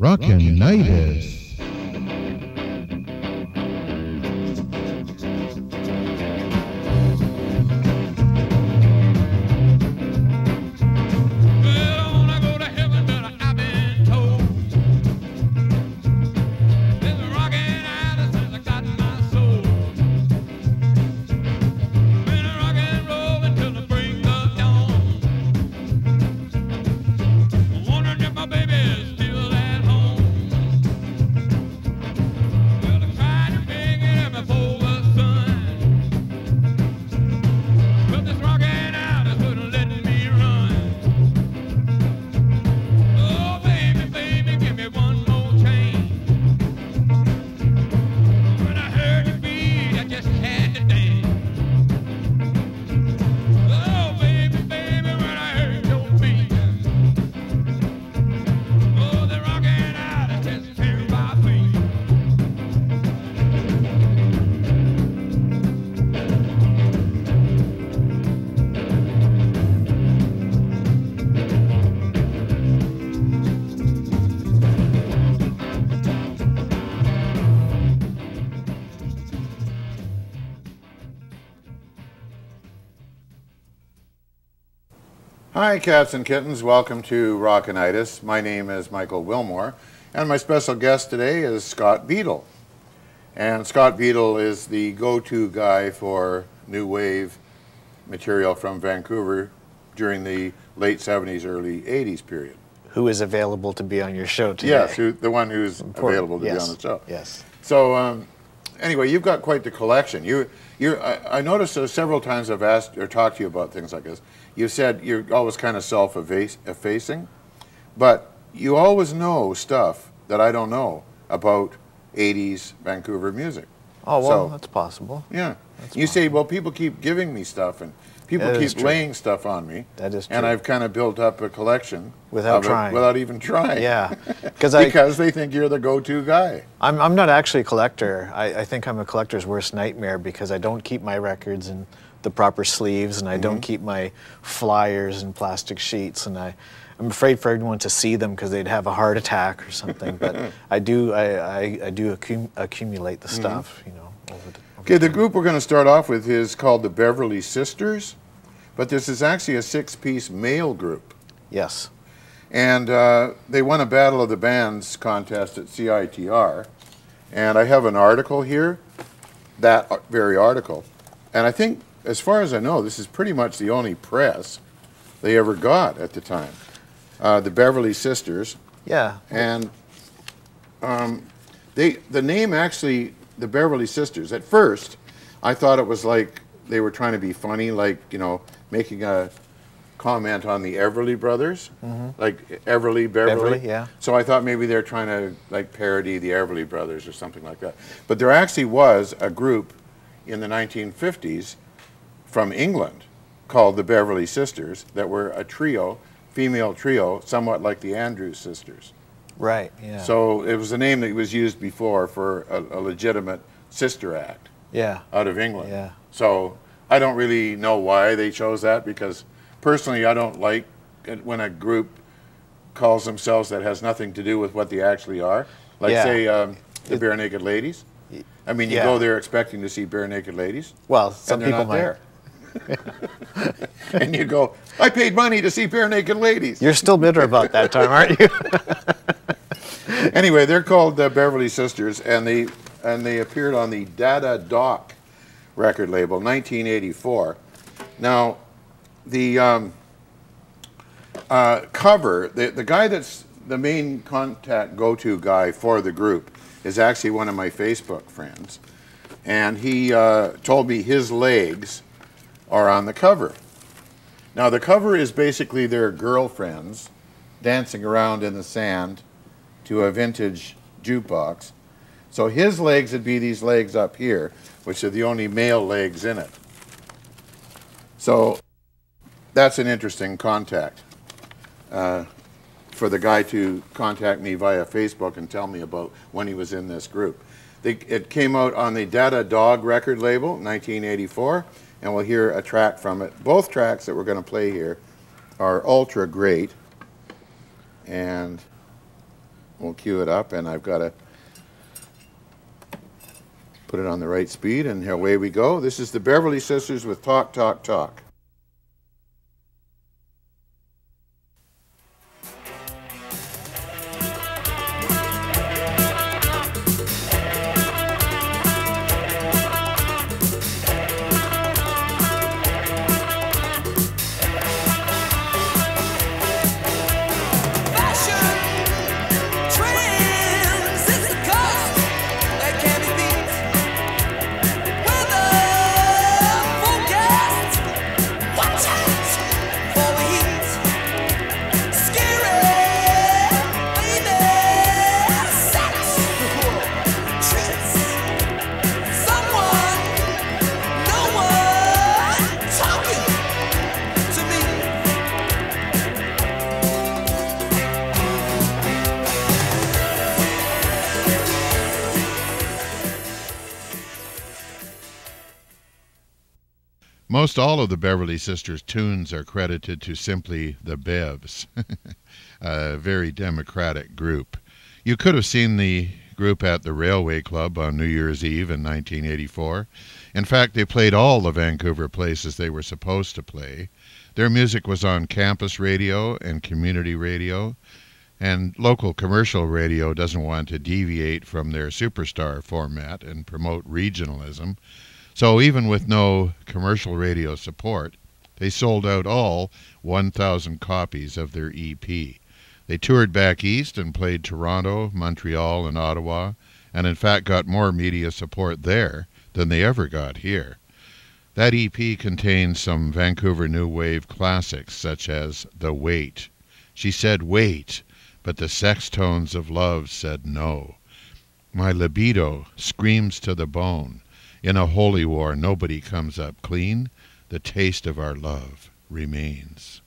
Rockinitis. Hi cats and kittens, welcome to Rockinitis. My name is Michael Willmore and my special guest today is Scott Beadle. And Scott Beadle is the go-to guy for new wave material from Vancouver during the late 70s, early 80s period. Who is available to be on your show today? Yes, the one who's available to be on the show. Yes. So anyway, you've got quite the collection. I noticed several times I've asked or talked to you about things like this. You said you're always kind of self-effacing, but you always know stuff that I don't know about 80s Vancouver music. Oh, well, that's possible. Yeah. You say, well, people keep giving me stuff, and people keep laying stuff on me. That is true. And I've kind of built up a collection without trying. Without even trying. Yeah. Because they think you're the go-to guy. I'm not actually a collector. I think I'm a collector's worst nightmare because I don't keep my records in the proper sleeves, and I don't keep my flyers in plastic sheets, and I'm afraid for everyone to see them because they'd have a heart attack or something. But I do accumulate the stuff, you know. Okay, the group we're going to start off with is called the Beverly Sisters, but this is actually a six-piece male group. Yes. And they won a Battle of the Bands contest at CITR, and I have an article here, that very article, and I think, as far as I know, this is pretty much the only press they ever got at the time. The Beverly Sisters. Yeah. And the name actually, the Beverly Sisters, at first I thought it was like they were trying to be funny, like, you know, making a comment on the Everly Brothers, like Beverly. Yeah. So I thought maybe they're trying to like parody the Everly Brothers or something like that. But there actually was a group in the 1950s from England called the Beverly Sisters that were a trio, female trio, somewhat like the Andrews Sisters. Right, yeah. So it was a name that was used before for a legitimate sister act out of England. Yeah. So I don't really know why they chose that, because personally I don't like it when a group calls themselves that has nothing to do with what they actually are. Like say the Bare Naked Ladies. I mean, you go there expecting to see bare naked ladies. Well, some people might. There. And you go, I paid money to see bare naked ladies. You're still bitter about that time, aren't you? Anyway, they're called the Beverly Sisters, and they appeared on the Dada Doc record label, 1984. Now, the cover, the guy that's the main contact go-to guy for the group is actually one of my Facebook friends, and he told me his legs are on the cover. Now the cover is basically their girlfriends dancing around in the sand to a vintage jukebox. So his legs would be these legs up here, which are the only male legs in it. So that's an interesting contact for the guy to contact me via Facebook and tell me about when he was in this group. It came out on the Dada Dog record label, 1984, and we'll hear a track from it. Both tracks that we're going to play here are ultra great, and we'll cue it up, and I've got to put it on the right speed, and away we go. This is the Beverly Sisters with Talk, Talk, Talk. Most all of the Beverly Sisters tunes are credited to simply the Bevs, a very democratic group. You could have seen the group at the Railway Club on New Year's Eve in 1984. In fact, they played all the Vancouver places they were supposed to play. Their music was on campus radio and community radio, and local commercial radio doesn't want to deviate from their superstar format and promote regionalism. So even with no commercial radio support, they sold out all 1,000 copies of their EP. They toured back east and played Toronto, Montreal, and Ottawa, and in fact got more media support there than they ever got here. That EP contains some Vancouver New Wave classics such as The Wait. She said wait, but the sex tones of love said no. My libido screams to the bone. In a holy war, nobody comes up clean. The taste of our love remains.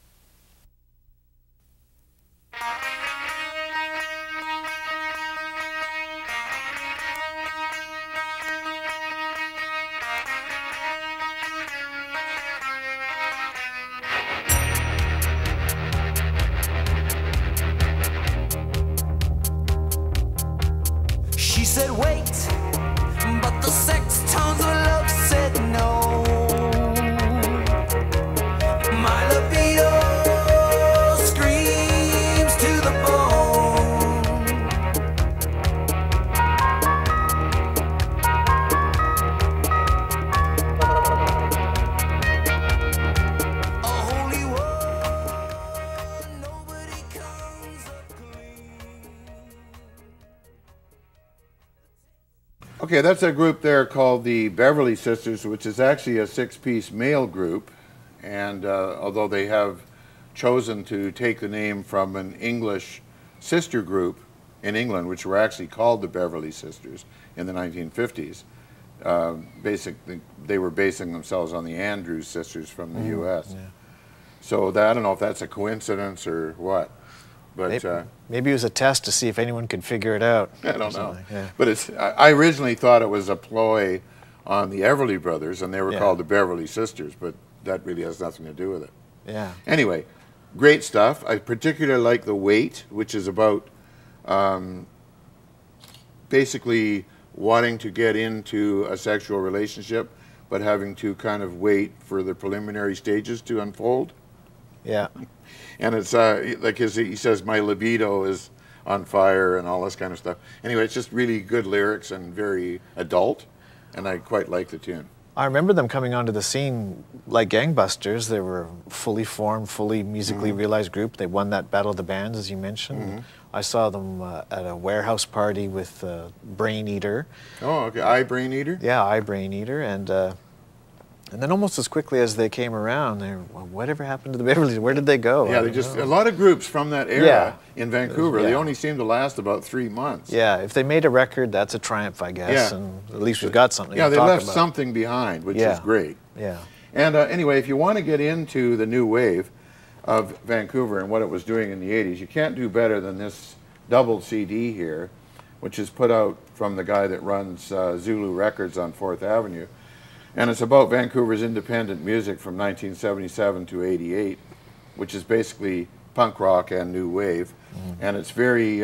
She said wait, but the sex tones of love said no. My libido screams to the bone. A holy war, nobody comes up clean. Okay, that's a group there called the Beverly Sisters, which is actually a six-piece male group. And although they have chosen to take the name from an English sister group in England, which were actually called the Beverly Sisters in the 1950s, basically they were basing themselves on the Andrews sisters from the U.S. Yeah. So that, I don't know if that's a coincidence or what. But Maybe it was a test to see if anyone could figure it out. I don't know. Yeah. But it's, I originally thought it was a ploy on the Everly Brothers, and they were called the Beverly Sisters, but that really has nothing to do with it. Yeah. Anyway, great stuff. I particularly like The Wait, which is about basically wanting to get into a sexual relationship, but having to kind of wait for the preliminary stages to unfold. Yeah. And it's like he says, my libido is on fire and all this kind of stuff. Anyway, it's just really good lyrics and very adult, and I quite like the tune. I remember them coming onto the scene like gangbusters. They were a fully formed, fully musically realized group. They won that Battle of the Bands, as you mentioned. I saw them at a warehouse party with Brain Eater. Oh, okay. I Brain Eater? Yeah, I Brain Eater. And then almost as quickly as they came around, they were, well, whatever happened to the Beverlys? Where did they go? Yeah, they just, a lot of groups from that era in Vancouver, they yeah. only seem to last about 3 months. Yeah, if they made a record, that's a triumph, I guess. Yeah. And at least we've got something Yeah, to they talk left about. something behind, which is great. Yeah. And anyway, if you want to get into the new wave of Vancouver and what it was doing in the 80s, you can't do better than this double CD here, which is put out from the guy that runs Zulu Records on 4th Avenue. And it's about Vancouver's independent music from 1977 to 88, which is basically punk rock and new wave. And it's very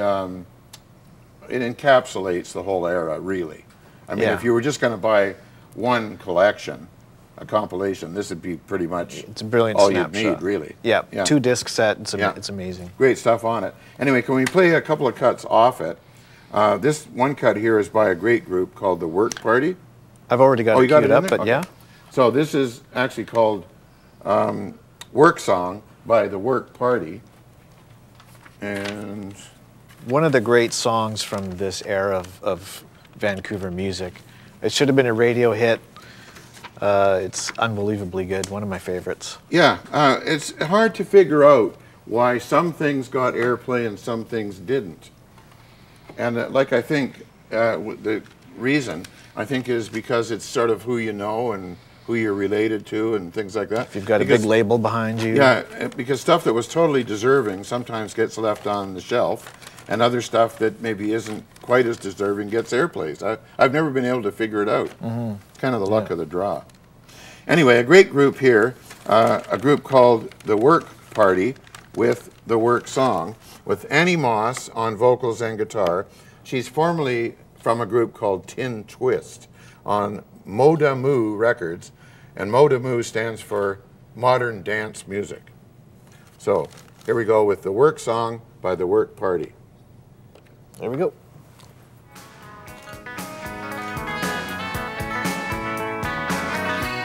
it encapsulates the whole era, really. I mean, Yeah. if you were just going to buy one collection, a compilation, this would be pretty much It's a brilliant all snapshot. you'd need, really. Yeah, Yeah. 2-disc set. Yeah. It's amazing. Great stuff on it. Anyway, can we play a couple of cuts off it? This one cut here is by a great group called The Work Party. I've already got Oh, it you got queued it in up, there? but Okay. yeah. So this is actually called Work Song by The Work Party. And One of the great songs from this era of Vancouver music. It should have been a radio hit. It's unbelievably good. One of my favorites. yeah, it's hard to figure out why some things got airplay and some things didn't. And like I think the reason, I think, is because it's sort of who you know and who you're related to and things like that. If you've got Because- a big label behind you. Yeah, because stuff that was totally deserving sometimes gets left on the shelf, and other stuff that maybe isn't quite as deserving gets airplays. I've never been able to figure it out. It's kind of the luck of the draw. Anyway, a great group here, a group called The Work Party with The Work Song, with Annie Moss on vocals and guitar. She's formerly from a group called Tin Twist on Moda Moo Records, and Moda Moo stands for Modern Dance Music. So here we go with The Work Song by The Work Party. There we go.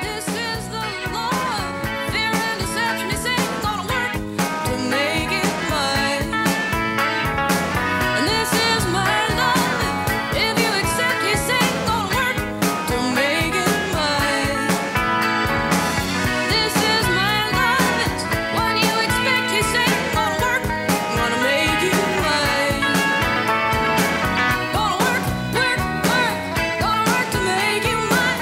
This is the love, fear and deception. He said he's gonna work to make it mine. And this is my love. If you accept, he said he's gonna work to make it mine. This is my love. What you expect, he said he's gonna work, gonna make it mine. Gonna work, work, work. Gonna work to make it mine.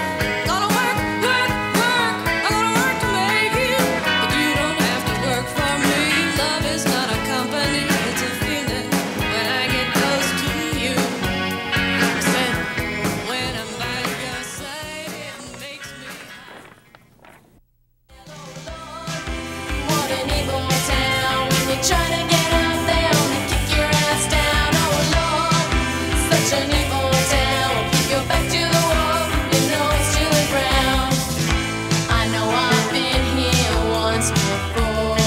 Gonna work, work, work. I'm gonna work to make it. But you don't have to work for me. Love is not a company, it's a feeling. When I get close to you, said when I'm by your side, it makes me. What an evil town when you try to get up there and kick your ass down. Oh Lord, such an evil town. Will kick your back to the wall, your nose to the ground. I know I've been here once before.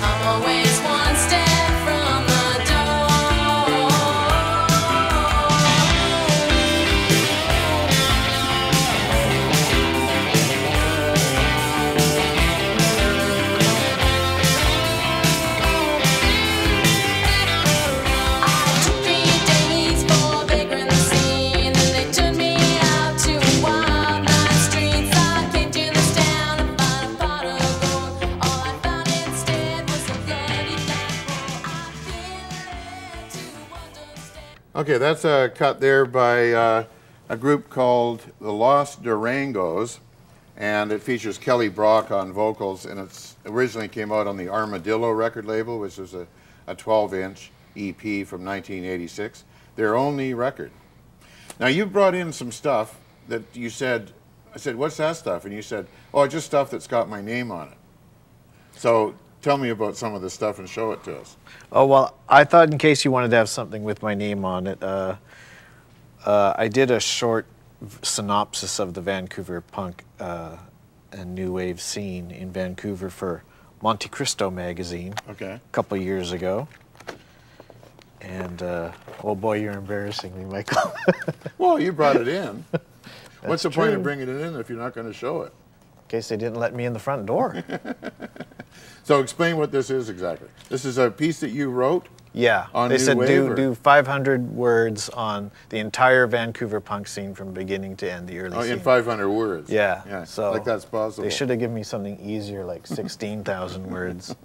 I'm always one step from the door. I took 3 days for vagrant the scene, and they turned me out to wild night streets. I came to this town to find a pot of gold. All I found instead was a bloody black hole. I've been led to understand. Okay, that's a cut there by a group called the Los Durangos, and it features Kelly Brock on vocals, and it's originally came out on the Armadillo record label, which was a 12-inch EP from 1986, their only record. Now, you brought in some stuff that you said, I said, what's that stuff? And you said, oh, just stuff that's got my name on it. So tell me about some of the stuff and show it to us. Oh, well, I thought in case you wanted to have something with my name on it, I did a short synopsis of the Vancouver punk and new wave scene in Vancouver for Monte Cristo magazine Okay. a couple years ago. And, oh boy, you're embarrassing me, Michael. Well, you brought it in. What's the point true. of bringing it in if you're not going to show it? In case they didn't let me in the front door. So explain what this is exactly. This is a piece that you wrote? Yeah, On they New said Wave, or- do 500 words on the entire Vancouver punk scene from beginning to end, the early Oh, scene. in 500 words. Yeah, Yeah, so like that's possible. they should have given me something easier, like 16,000 words.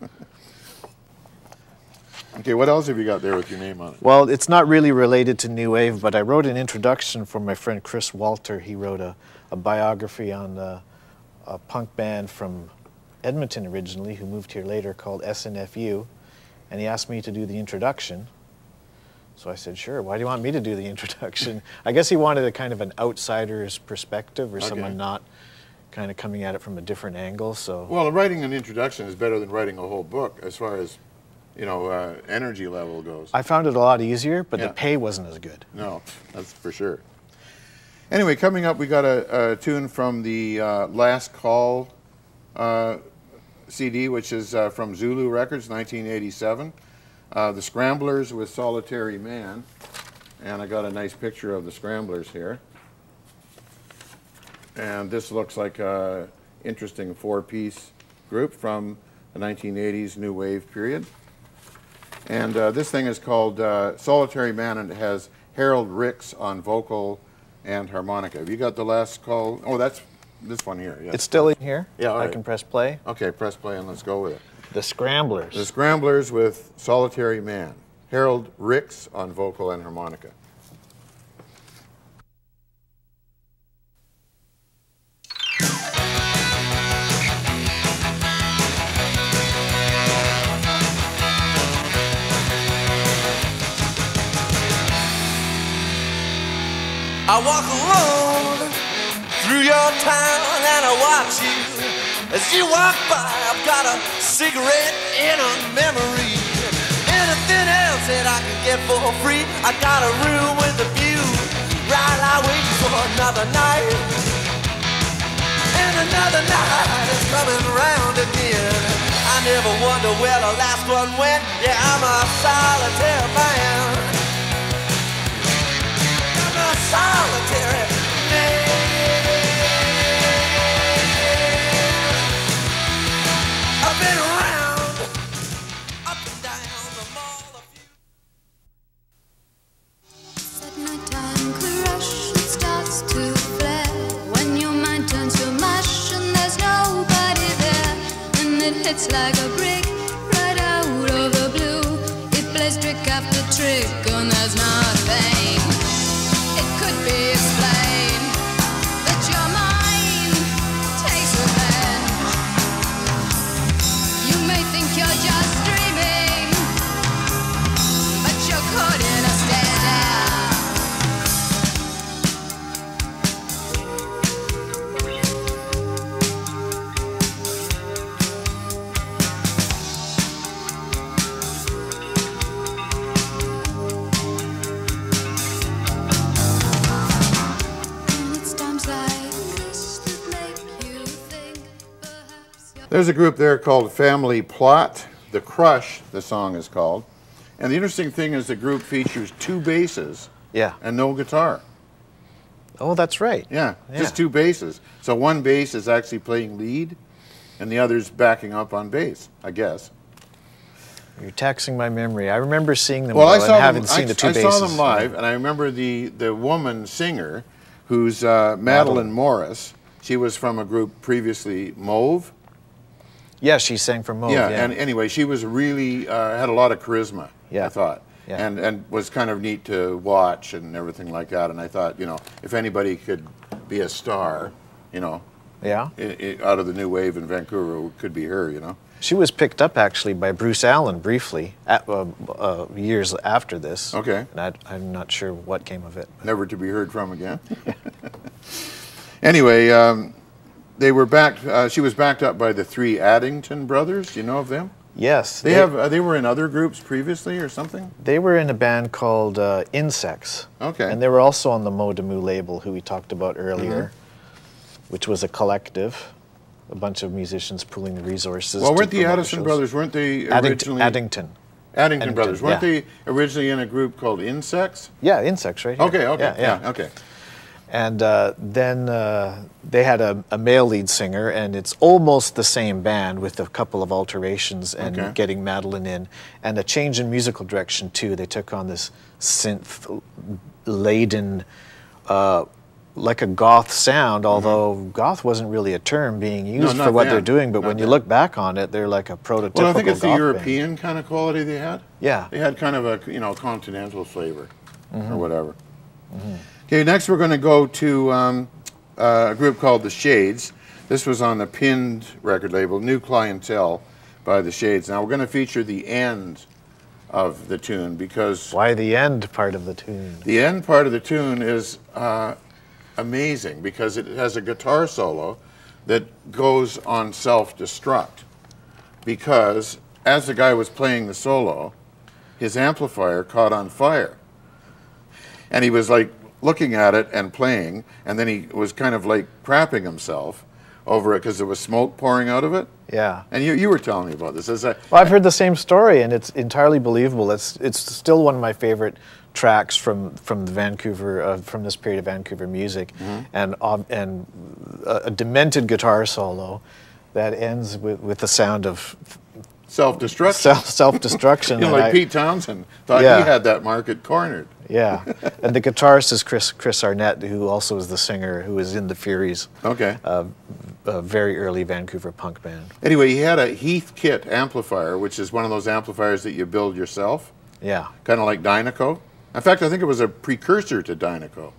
Okay, what else have you got there with your name on it? Well, it's not really related to New Wave, but I wrote an introduction for my friend Chris Walter. He wrote a biography on a punk band from Edmonton originally, who moved here later, called SNFU, and he asked me to do the introduction. So I said, sure, why do you want me to do the introduction? I guess he wanted a kind of an outsider's perspective, or someone not kind of coming at it from a different angle. So Well, writing an introduction is better than writing a whole book as far as energy level goes. I found it a lot easier, but Yeah. the pay wasn't as good. No, that's for sure. Anyway, coming up, we got a tune from the Last Call CD, which is from Zulu Records, 1987. The Scramblers with Solitary Man. And I got a nice picture of the Scramblers here. And this looks like an interesting four-piece group from the 1980s New Wave period. And this thing is called Solitary Man, and it has Harold Ricks on vocal and harmonica. Have you got the Last Call? Oh, that's this one here. Yes. It's still in here. Yeah, all I right. can press play. Okay, press play and let's go with it. The Scramblers. The Scramblers with Solitary Man. Harold Ricks on vocal and harmonica. I walk alone through your town and I watch you as you walk by. I've got a cigarette and a memory. Anything else that I can get for free. I got a room with a view. Right, I wait for another night. And another night is coming round again. I never wonder where the last one went. Yeah, I'm a solitary man. Solitary man. I've been around, up and down the mall. At night time crush, it starts to flare when your mind turns to mush and there's nobody there, and it hits like a brick right out of the blue. It plays trick after trick and there's nothing. It could be explained that your mind takes revenge. You may think you're just dreaming, but you're caught in a stare. There's a group there called Family Plot. The Crush, the song is called. And the interesting thing is the group features two basses Yeah. and no guitar. Oh, that's right. Yeah, Yeah. just two basses. So one bass is actually playing lead and the other's backing up on bass, I guess. You're taxing my memory. I remember seeing them, Well, I though, saw and them, haven't seen the two I basses. saw them live, and I remember the woman singer, who's Madeline Morris. She was from a group previously, Mauve. Yeah, she sang for Mauve. Yeah, Yeah, and anyway, she was really, had a lot of charisma, Yeah. I thought. Yeah. And was kind of neat to watch and everything like that. And I thought, if anybody could be a star, Yeah. out of the new wave in Vancouver, it could be her, She was picked up actually by Bruce Allen briefly, years after this. Okay. And I'm not sure what came of it. Never to be heard from again. Anyway, they were backed. She was backed up by the three Addington brothers. Do you know of them? Yes. They were in other groups previously or something. They were in a band called Insects. Okay. And they were also on the Modamu label, who we talked about earlier, which was a collective, a bunch of musicians pooling the resources. Well, to weren't the promote Addison shows. brothers? Weren't they originally Addington. Addington brothers? Weren't yeah. they originally in a group called Insects? Yeah, Insects, right here. Okay. Yeah. Okay. And then they had a male lead singer, and it's almost the same band with a couple of alterations and Okay. getting Madeline in, and a change in musical direction too. They took on this synth-laden, like a goth sound, although goth wasn't really a term being used not for what then. they're doing, but Not when you then. look back on it, they're like a prototypical Well, I think it's the goth European kind of quality they had. Yeah. They had kind of a continental flavor or whatever. Okay, next we're going to go to a group called The Shades. This was on the Pinned record label, New Clientele by The Shades. Now we're going to feature the end of the tune because Why the end part of the tune? the end part of the tune is amazing because it has a guitar solo that goes on self-destruct because as the guy was playing the solo, his amplifier caught on fire. And he was like looking at it and playing, and then he was kind of like crapping himself over it because there was smoke pouring out of it. Yeah. And you were telling me about this. Well, I've heard the same story, and it's entirely believable. It's still one of my favorite tracks from the Vancouver from this period of Vancouver music, and a demented guitar solo that ends with the sound of self-destruction. Self-destruction. You know, like Pete Townsend thought he had that market cornered. Yeah, and the guitarist is Chris Arnett, who also is the singer, who was in the Furies. Okay. A very early Vancouver punk band. Anyway, he had a Heath Kit amplifier, which is one of those amplifiers that you build yourself. Yeah. Kind of like Dynaco. In fact, I think it was a precursor to Dynaco.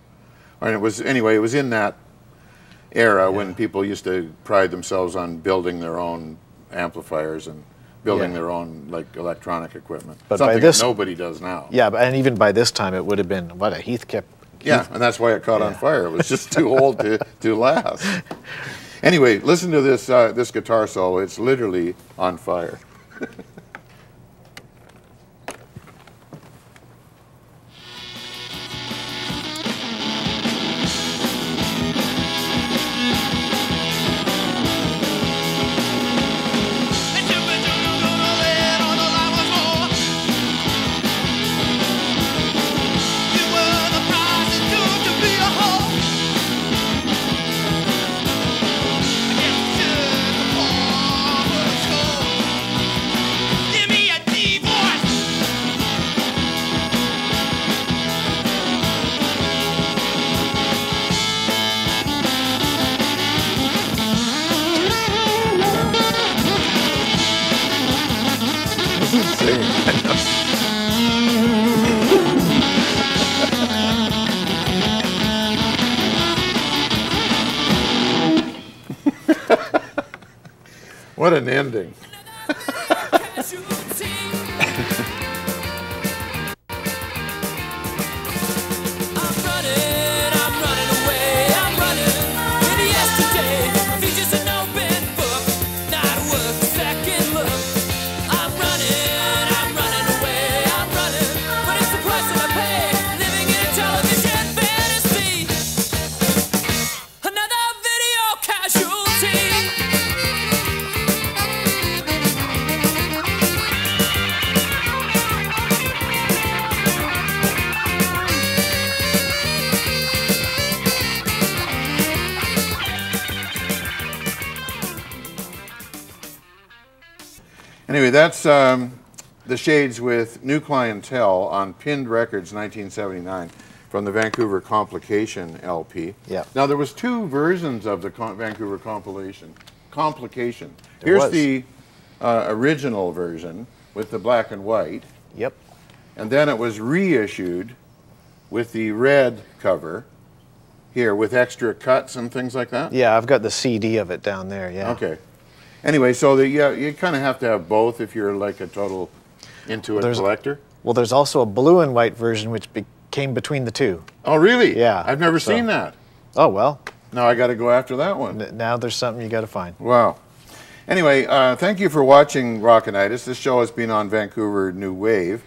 And it was, anyway, it was in that era when people used to pride themselves on building their own amplifiers and building their own like electronic equipment. But something by this, that nobody does now. Yeah, and even by this time it would have been, what, a Heathkit? Yeah, and that's why it caught on fire. It was just too old to last. Anyway, listen to this this guitar solo. It's literally on fire. What an ending. Anyway, that's the Shades with New Clientele on Pinned Records 1979 from the Vancouver Complication LP. Yeah. Now, there was two versions of the Vancouver Complication. Here's the original version with the black and white. Yep. And then it was reissued with the red cover here with extra cuts and things like that. Yeah, I've got the CD of it down there, yeah. Okay. Anyway, so you kind of have to have both if you're like a total into it collector. Well, there's also a blue and white version which came between the two. Oh, really? Yeah. I've never seen that. Oh, well. Now I got to go after that one. Now there's something you got to find. Wow. Anyway, thank you for watching Rockinitis. This show has been on Vancouver New Wave.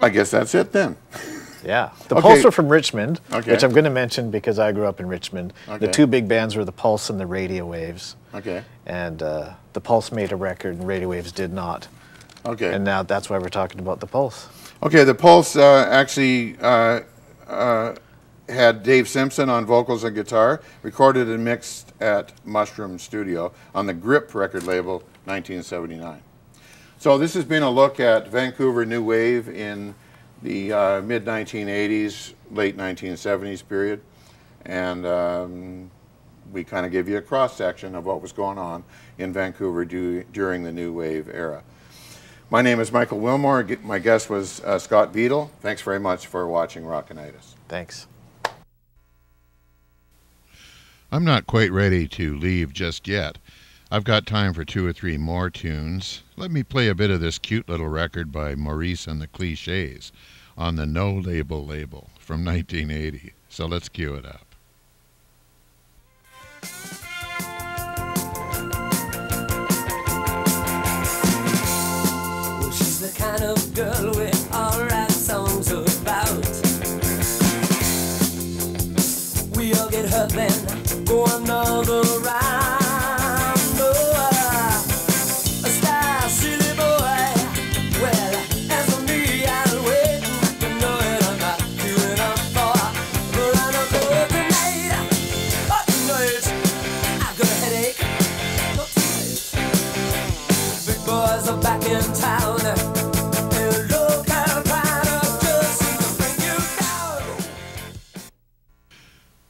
I guess that's it then. Yeah. The Pulse were from Richmond, which I'm going to mention because I grew up in Richmond. Okay. The two big bands were the Pulse and the Radio Waves. Okay. And the Pulse made a record and Radio Waves did not. Okay. And now that's why we're talking about the Pulse. Okay, the Pulse actually had Dave Simpson on vocals and guitar, recorded and mixed at Mushroom Studio on the Grip record label, 1979. So this has been a look at Vancouver New Wave in the mid-1980s, late 1970s period. And we kind of give you a cross-section of what was going on in Vancouver during the New Wave era. My name is Michael Willmore. My guest was Scott Beadle. Thanks very much for watching Rockinitis. Thanks. I'm not quite ready to leave just yet. I've got time for 2 or 3 more tunes. Let me play a bit of this cute little record by Maurice and the Clichés on the No Label label from 1980. So let's cue it up. for another round. Oh, a star, silly boy. Well, as for me, I'll wait. You know it, I'm not giving up for another tonight. Oh, tonight, I've got a headache. Not tonight. Big boys are back in town. Hello, Carolina, just to bring you down.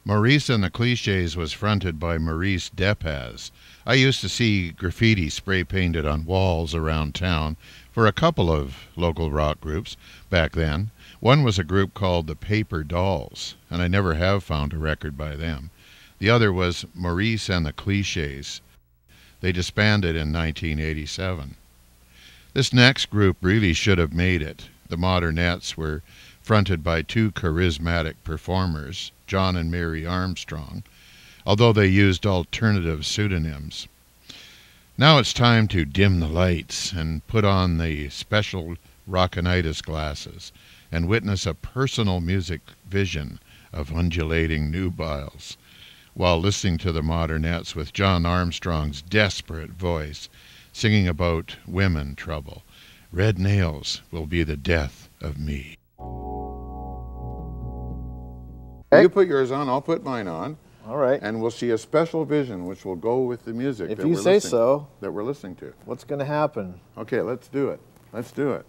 Maurice and the Clichés was fronted by Maurice Depaz. I used to see graffiti spray painted on walls around town for a couple of local rock groups back then. One was a group called the Paper Dolls, and I never have found a record by them. The other was Maurice and the Clichés. They disbanded in 1987. This next group really should have made it. The Modernettes were fronted by two charismatic performers, John and Mary Armstrong, although they used alternative pseudonyms. Now it's time to dim the lights and put on the special Rockinitis glasses and witness a personal music vision of undulating nubiles while listening to the Modernettes with John Armstrong's desperate voice singing about women trouble. Red nails will be the death of me. You put yours on, I'll put mine on, All right. and we'll see a special vision which will go with the music If that you we're say listening, so. that we're listening to. What's going to happen? Okay, let's do it. Let's do it.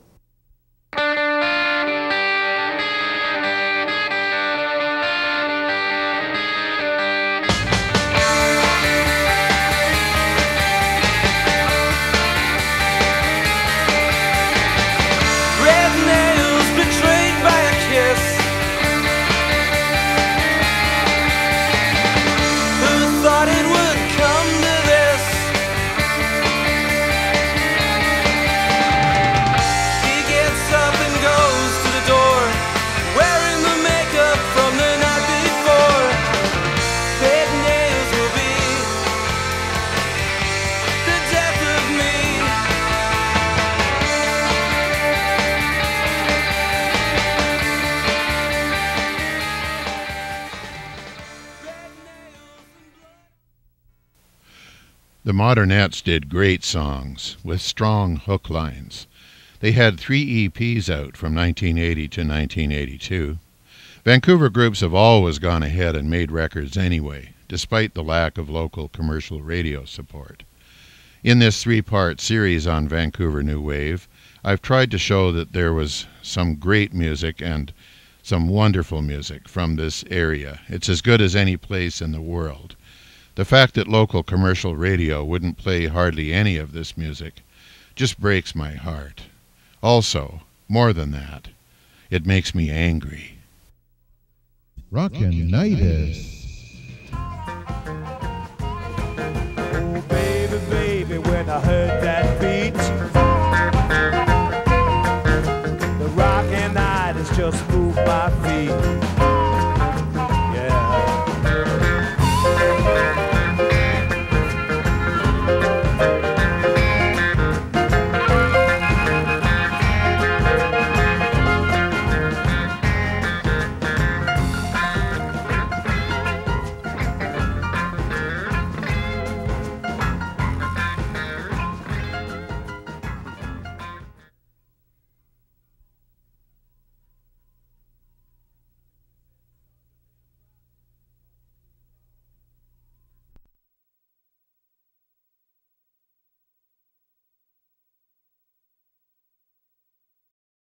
Red nails betrayed by a kiss. Who thought it would come to this? He gets up and goes to the door, wearing the makeup from the night before. Red nails will be the death of me. The Modernettes did great songs with strong hook lines. They had 3 EPs out from 1980 to 1982. Vancouver groups have always gone ahead and made records anyway, despite the lack of local commercial radio support. In this 3-part series on Vancouver New Wave, I've tried to show that there was some great music and some wonderful music from this area. It's as good as any place in the world. The fact that local commercial radio wouldn't play hardly any of this music just breaks my heart. Also, more than that, it makes me angry. Rockinitis. Oh, baby, baby, when I heard that beat, the Rockinitis just moved my feet.